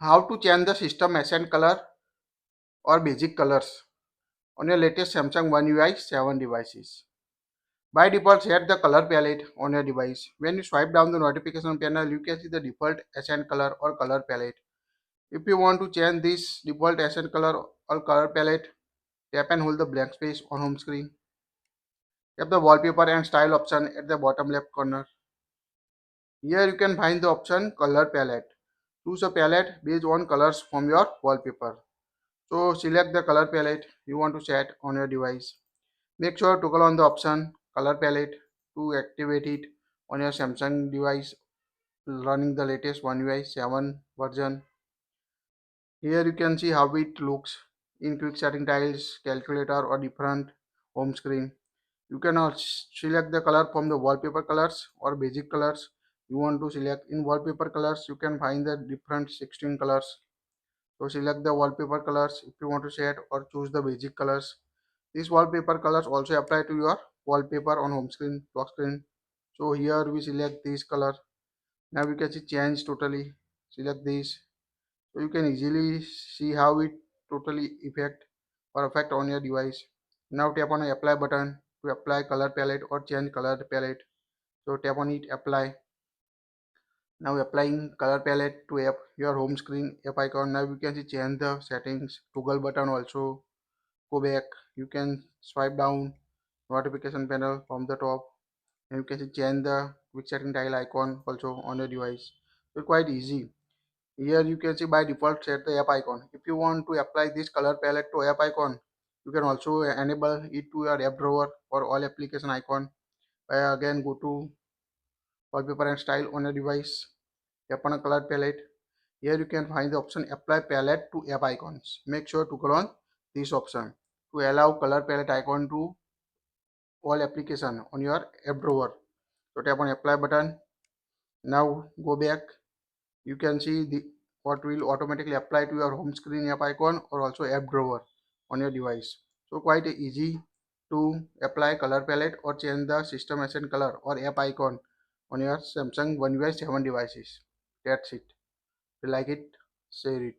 How to change the system accent color or basic colors on your latest Samsung One UI 7 devices. By default, set the color palette on your device. When you swipe down the notification panel, you can see the default accent color or color palette. If you want to change this default accent color or color palette, tap and hold the blank space on home screen. Tap the wallpaper and style option at the bottom left corner. Here you can find the option color palette. Choose a palette based on colors from your wallpaper. So select the color palette you want to set on your device. Make sure to toggle on the option color palette to activate it on your Samsung device running the latest One UI 7 version. Here you can see how it looks in quick setting tiles, calculator or different home screen. You can also select the color from the wallpaper colors or basic colors you want to select. In wallpaper colors you can find the different 16 colors. So select the wallpaper colors if you want to set or choose the basic colors. These wallpaper colors also apply to your wallpaper on home screen, lock screen. So here we select this color. Now we can see change totally. Select this. So you can easily see how it totally affect on your device. Now tap on the apply button to apply color palette or change color palette. So tap on it, apply. Now applying color palette to your home screen app icon. Now you can see change the settings. Toggle button also. Go back. You can swipe down notification panel from the top. And you can see change the quick setting tile icon also on your device. So quite easy. Here you can see by default set the app icon. If you want to apply this color palette to app icon, you can also enable it to your app drawer or all application icon. Again go to wallpaper and style on your device. Tap on a color palette. Here you can find the option apply palette to app icons. Make sure to click on this option to allow color palette icon to all application on your app drawer. So tap on apply button. Now go back. You can see the what will automatically apply to your home screen app icon or also app drawer on your device. So quite easy to apply color palette or change the system accent color or app icon on your Samsung One UI 7 devices. That's it. If you like it, share it.